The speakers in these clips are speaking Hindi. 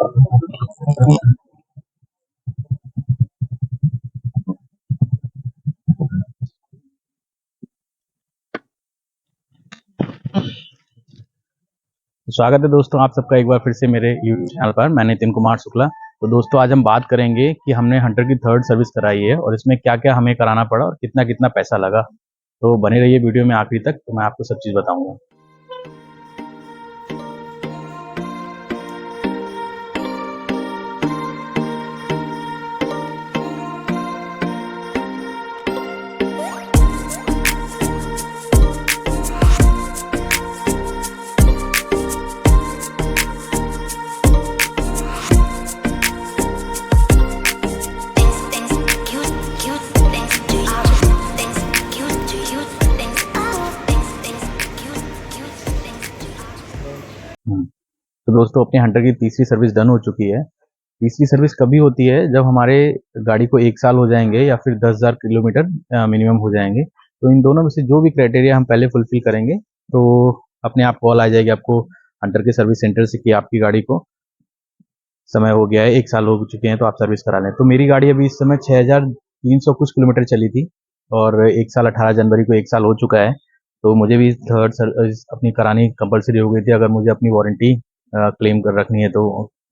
स्वागत है दोस्तों आप सबका एक बार फिर से मेरे यूट्यूब चैनल पर। मैं नितिन कुमार शुक्ला। तो दोस्तों आज हम बात करेंगे कि हमने हंटर की थर्ड सर्विस कराई है और इसमें क्या क्या हमें कराना पड़ा और कितना कितना पैसा लगा। तो बने रहिए वीडियो में आखिरी तक, तो मैं आपको सब चीज़ बताऊंगा। तो दोस्तों अपने हंटर की तीसरी सर्विस डन हो चुकी है। तीसरी सर्विस कभी होती है जब हमारे गाड़ी को 1 साल हो जाएंगे या फिर 10,000 किलोमीटर मिनिमम हो जाएंगे। तो इन दोनों में से जो भी क्राइटेरिया हम पहले फुलफिल करेंगे तो अपने आप कॉल आ जाएगी आपको हंटर के सर्विस सेंटर से कि आपकी गाड़ी को समय हो गया है, 1 साल हो चुके हैं, तो आप सर्विस करा लें। तो मेरी गाड़ी अभी इस समय 6,300 कुछ किलोमीटर चली थी और 1 साल 18 जनवरी को 1 साल हो चुका है। तो मुझे भी थर्ड सर्विस अपनी करानी कंपलसरी हो गई थी, अगर मुझे अपनी वारंटी क्लेम कर रखनी है तो,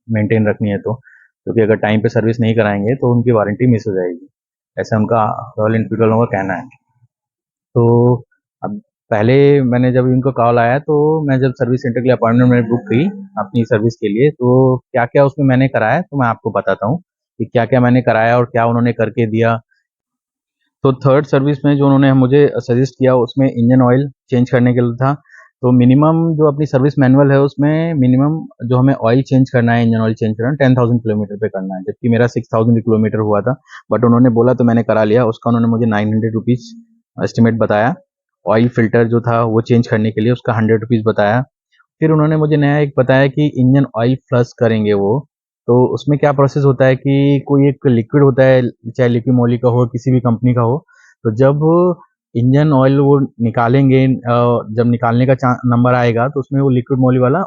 मेंटेन रखनी है तो, क्योंकि अगर टाइम पे सर्विस नहीं कराएंगे तो उनकी वारंटी मिस हो जाएगी, ऐसा उनका रॉयल एनफील्ड वालों का कहना है। तो अब पहले मैंने जब इनको कॉल आया तो मैं जब सर्विस सेंटर के लिए अपॉइंटमेंट मैंने बुक की अपनी सर्विस के लिए, तो क्या क्या उसमें मैंने कराया तो मैं आपको बताता हूँ कि क्या क्या मैंने कराया और क्या उन्होंने करके दिया। तो थर्ड सर्विस में जो उन्होंने मुझे सजेस्ट किया उसमें इंजन ऑयल चेंज करने के लिए था। तो मिनिमम जो अपनी सर्विस मैनुअल है उसमें मिनिमम जो हमें ऑयल चेंज करना है, इंजन ऑयल चेंज करना है 10,000 किलोमीटर पे करना है, जबकि मेरा 6,000 किलोमीटर हुआ था। बट उन्होंने बोला तो मैंने करा लिया। उसका उन्होंने मुझे 900 रुपीज़ एस्टिमेट बताया। ऑयल फिल्टर जो था वो चेंज करने के लिए उसका 100 रुपीज़ बताया। फिर उन्होंने मुझे नया एक बताया कि इंजन ऑयल फ्लश करेंगे वो। तो उसमें क्या प्रोसेस होता है कि कोई एक लिक्विड होता है, चाहे लिक्विमोली का हो किसी भी कंपनी का हो, तो जब इंजन ऑयल वो निकालेंगे, जब निकालने का नंबर आएगा तो उसमें वो लिक्विड मोली वाला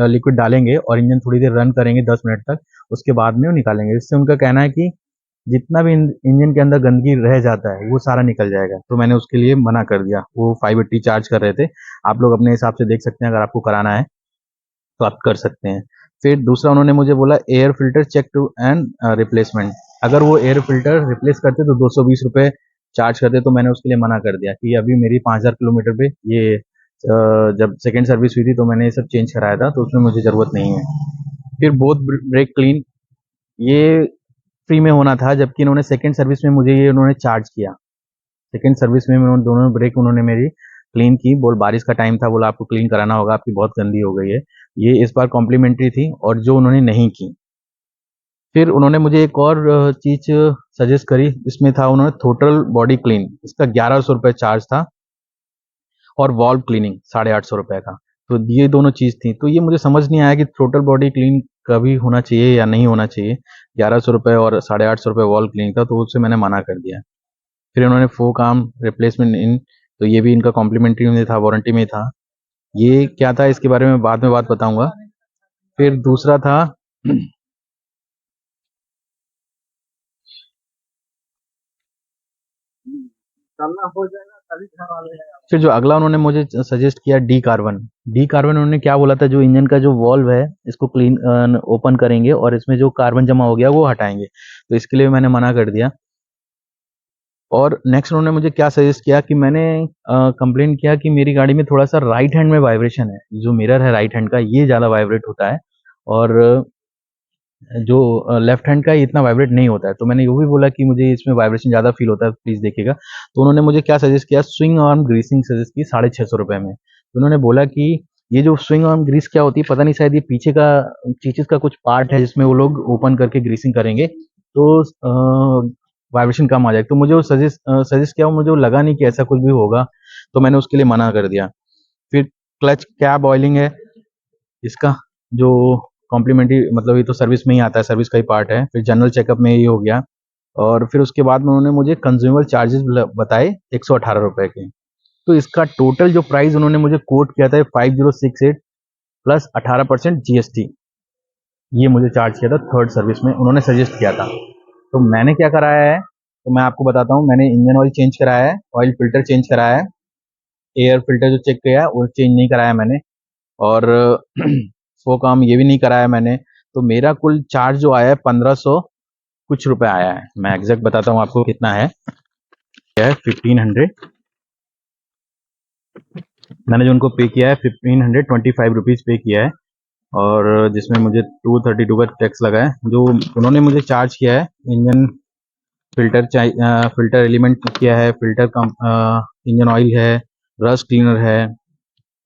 लिक्विड डालेंगे और इंजन थोड़ी देर रन करेंगे 10 मिनट तक, उसके बाद में वो निकालेंगे। इससे उनका कहना है कि जितना भी इंजन के अंदर गंदगी रह जाता है वो सारा निकल जाएगा। तो मैंने उसके लिए मना कर दिया। वो 580 चार्ज कर रहे थे। आप लोग अपने हिसाब से देख सकते हैं, अगर आपको कराना है तो आप कर सकते हैं। फिर दूसरा उन्होंने मुझे बोला air filter check to and replacement. अगर वो एयर फिल्टर रिप्लेस करते तो 220 रुपये चार्ज करते, तो मैंने उसके लिए मना कर दिया कि अभी मेरी 5,000 किलोमीटर पे ये जब सेकेंड सर्विस हुई थी तो मैंने ये सब चेंज कराया था, तो उसमें मुझे ज़रूरत नहीं है। फिर बोथ ब्रेक क्लीन, ये फ्री में होना था, जबकि इन्होंने सेकेंड सर्विस में मुझे ये उन्होंने चार्ज किया। सेकेंड सर्विस में उन्होंने दोनों ब्रेक उन्होंने मेरी क्लीन की। बोल बारिश का टाइम था, बोला आपको क्लीन कराना होगा, आपकी बहुत गंदी हो गई है। ये इस बार कॉम्प्लीमेंट्री थी और जो उन्होंने नहीं की। फिर उन्होंने मुझे एक और चीज़ सजेस्ट करी, इसमें था उन्होंने टोटल बॉडी क्लीन, इसका 1,100 रुपये चार्ज था, और वॉल्व क्लीनिंग 850 रुपये का। तो ये दोनों चीज़ थी। तो ये मुझे समझ नहीं आया कि टोटल बॉडी क्लीन कभी होना चाहिए या नहीं होना चाहिए। 1,100 रुपये और 850 रुपये वॉल्व क्लीनिंग था, तो उससे मैंने मना कर दिया। फिर उन्होंने फोक आर्म रिप्लेसमेंट इन, तो ये भी इनका कॉम्प्लीमेंट्री में था, वारंटी में था। ये क्या था इसके बारे में बाद में बात बताऊंगा। फिर दूसरा था फिर जो अगला उन्होंने मुझे सजेस्ट किया डी कार्बन। डी कार्बन उन्होंने क्या बोला था, जो इंजन का जो वॉल्व है इसको क्लीन ओपन करेंगे और इसमें जो कार्बन जमा हो गया वो हटाएंगे। तो इसके लिए मैंने मना कर दिया। और नेक्स्ट उन्होंने मुझे क्या सजेस्ट किया कि मैंने कंप्लेन किया कि मेरी गाड़ी में थोड़ा सा राइट हैंड में वाइब्रेशन है, जो मिरर है राइट हैंड का ये ज़्यादा वाइब्रेट होता है, और जो लेफ्ट हैंड का है इतना वाइब्रेट नहीं होता है। तो मैंने ये भी बोला कि मुझे इसमें वाइब्रेशन ज़्यादा फील होता है, प्लीज़ देखिएगा। तो उन्होंने मुझे क्या सजेस्ट किया, स्विंग आर्म ग्रीसिंग सजेस्ट की 650 रुपये में। तो उन्होंने बोला कि ये जो स्विंग आर्म ग्रीस क्या होती है पता नहीं, शायद ये पीछे का चीज़ का कुछ पार्ट है जिसमें वो लोग ओपन करके ग्रीसिंग करेंगे तो वाइब्रेशन कम आ जाएगा। तो मुझे वो सजेस्ट किया, मुझे वो लगा नहीं कि ऐसा कुछ भी होगा, तो मैंने उसके लिए मना कर दिया। फिर क्लच कैब ऑयलिंग है इसका, जो कॉम्प्लीमेंट्री, मतलब ये तो सर्विस में ही आता है, सर्विस का ही पार्ट है। फिर जनरल चेकअप में ये हो गया। और फिर उसके बाद में उन्होंने मुझे कंज्यूमर चार्जेस बताए 118 रुपये के। तो इसका टोटल जो प्राइस उन्होंने मुझे कोट किया था 5068 प्लस 18% GST। ये मुझे चार्ज किया था थर्ड सर्विस में, उन्होंने सजेस्ट किया था। तो मैंने क्या कराया है, तो मैं आपको बताता हूँ। मैंने इंजन ऑयल चेंज कराया है, ऑयल फिल्टर चेंज कराया है, एयर फिल्टर जो चेक किया है वो चेंज नहीं कराया मैंने, और वो काम ये भी नहीं कराया मैंने। तो मेरा कुल चार्ज जो आया है 1500 कुछ रुपए आया है। मैं एग्जैक्ट बताता हूँ आपको कितना है। क्या है 1500, मैंने जो उनको पे किया है 1525 रुपीज़ पे किया है, और जिसमें मुझे 232 का टैक्स लगा है। जो उन्होंने मुझे चार्ज किया है, इंजन फिल्टर एलिमेंट किया है, फिल्टर कम इंजन ऑयल है, रस्ट क्लीनर है,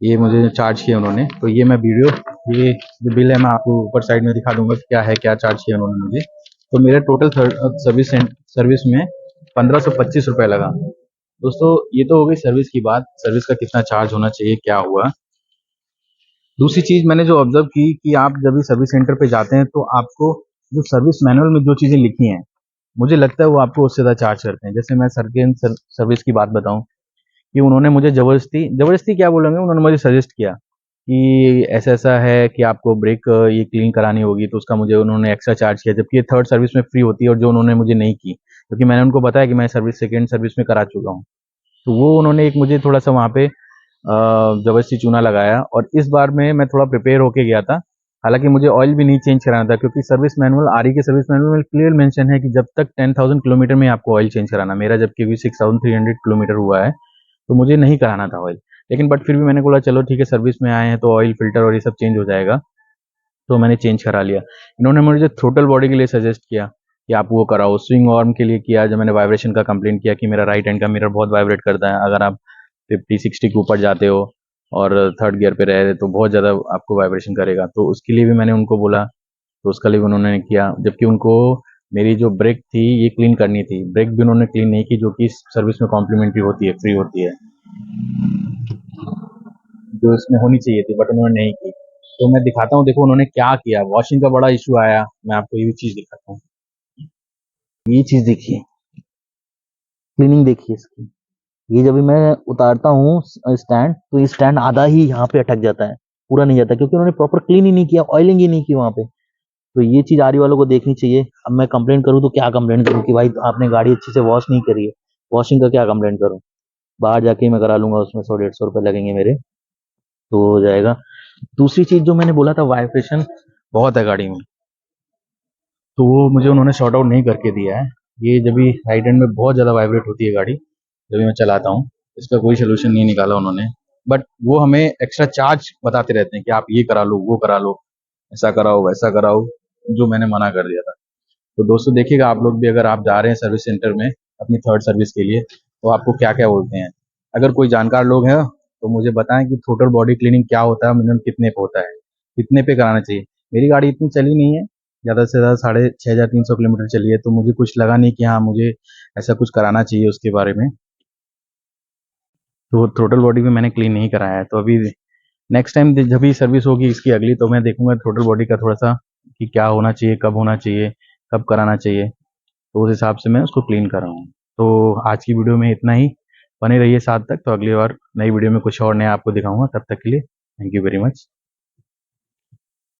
ये मुझे चार्ज किया उन्होंने। तो ये मैं वीडियो, ये जो बिल है मैं आपको ऊपर साइड में दिखा दूंगा कि क्या है, क्या चार्ज किया उन्होंने मुझे। तो मेरे टोटल सर्विस में 1525 रुपये लगा। दोस्तों ये तो हो गई सर्विस की बात, सर्विस का कितना चार्ज होना चाहिए, क्या हुआ। दूसरी चीज मैंने जो ऑब्जर्व की कि आप जब भी सर्विस सेंटर पे जाते हैं तो आपको जो सर्विस मैनुअल में जो चीजें लिखी हैं, मुझे लगता है वो आपको उससे ज़्यादा चार्ज करते हैं। जैसे मैं सर्विस की बात बताऊं, कि उन्होंने मुझे ज़बरदस्ती ज़बरदस्ती क्या बोलेंगे, उन्होंने मुझे सजेस्ट किया कि ऐसा-ऐसा है कि आपको ब्रेक ये क्लीन करानी होगी, तो उसका मुझे उन्होंने एक्स्ट्रा चार्ज किया, जबकि ये थर्ड सर्विस में फ्री होती है, और जो उन्होंने मुझे नहीं की, क्योंकि मैंने उनको बताया कि मैं सर्विस सेकंड सर्विस में करा चुका हूँ। तो वो उन्होंने एक मुझे थोड़ा-सा वहाँ पे ज़बरदस्ती चूना लगाया, और इस बार में मैं थोड़ा प्रिपेयर होके गया था। हालाँकि मुझे ऑयल भी नहीं चेंज कराना था, क्योंकि सर्विस मैनुअल, आरई के सर्विस मैनुअल में क्लियर मेंशन है कि जब तक 10,000 किलोमीटर में आपको ऑयल चेंज कराना। मेरा जबकि अभी 6,300 किलोमीटर हुआ है, तो मुझे नहीं कराना था ऑयल। लेकिन बट फिर भी मैंने बोला चलो ठीक है, सर्विस में आए हैं तो ऑयल फिल्टर और ये सब चेंज हो जाएगा, तो मैंने चेंज करा लिया। इन्होंने मुझे थ्रोटल बॉडी के लिए सजेस्ट किया कि आप वो कराओ, स्विंग आर्म के लिए किया। जब मैंने वाइब्रेशन का कंप्लेंट किया कि मेरा राइट हैंड का मिरर बहुत वाइब्रेट करता है, अगर आप 50-60 के ऊपर जाते हो और थर्ड गियर पे रहे तो बहुत ज़्यादा आपको वाइब्रेशन करेगा, तो उसके लिए भी मैंने उनको बोला, तो उसका लिए भी उन्होंने किया। जबकि उनको मेरी जो ब्रेक थी ये क्लीन करनी थी, ब्रेक भी उन्होंने क्लीन नहीं की, जो कि सर्विस में कॉम्प्लीमेंट्री होती है, फ्री होती है, जो इसमें होनी चाहिए थी, बट उन्होंने नहीं की। तो मैं दिखाता हूँ, देखो उन्होंने क्या किया। वॉशिंग का बड़ा इशू आया, मैं आपको ये भी चीज़ दिखाता हूँ। ये चीज़ देखिए, क्लीनिंग देखिए इसकी। ये जब भी मैं उतारता हूँ स्टैंड, तो ये स्टैंड आधा ही यहाँ पे अटक जाता है, पूरा नहीं जाता, क्योंकि उन्होंने प्रॉपर क्लीन ही नहीं किया, ऑयलिंग ही नहीं की वहाँ पे। तो ये चीज़ आरई वालों को देखनी चाहिए। अब मैं कंप्लेंट करूँ तो क्या कंप्लेंट करूँ कि भाई आपने गाड़ी अच्छे से वॉश नहीं करी है, वॉशिंग का क्या कंप्लेंट करूँ। बाहर जाके ही मैं करा लूंगा, उसमें 100-150 रुपये लगेंगे मेरे, तो हो जाएगा। दूसरी चीज़ जो मैंने बोला था, वाइब्रेशन बहुत है गाड़ी में, तो वो मुझे उन्होंने सॉर्ट आउट नहीं करके दिया है। ये जब भी राइट हैंड में बहुत ज़्यादा वाइब्रेट होती है गाड़ी, जब भी मैं चलाता हूँ, इसका कोई सोल्यूशन नहीं निकाला उन्होंने। बट वो हमें एक्स्ट्रा चार्ज बताते रहते हैं कि आप ये करा लो, वो करा लो, ऐसा कराओ, वैसा कराओ, जो मैंने मना कर दिया था। तो दोस्तों देखिएगा, आप लोग भी अगर आप जा रहे हैं सर्विस सेंटर में अपनी थर्ड सर्विस के लिए, तो आपको क्या क्या बोलते हैं। अगर कोई जानकार लोग हैं तो मुझे बताएं कि टोटल बॉडी क्लीनिंग क्या होता है, मिनिमम कितने पे होता है, कितने पे कराना चाहिए। मेरी गाड़ी इतनी चली नहीं है, ज़्यादा से ज़्यादा 6,500 किलोमीटर चली है, तो मुझे कुछ लगा नहीं कि हाँ मुझे ऐसा कुछ कराना चाहिए उसके बारे में। तो टोटल बॉडी भी मैंने क्लीन नहीं कराया है। तो अभी नेक्स्ट टाइम जब भी सर्विस होगी इसकी अगली, तो मैं देखूंगा टोटल बॉडी का थोड़ा सा कि क्या होना चाहिए, कब होना चाहिए, कब कराना चाहिए, तो उस हिसाब से मैं उसको क्लीन कर रहा हूँ। तो आज की वीडियो में इतना ही, बने रहिए साथ तक। तो अगली बार नई वीडियो में कुछ और नया आपको दिखाऊंगा, तब तक के लिए थैंक यू वेरी मच।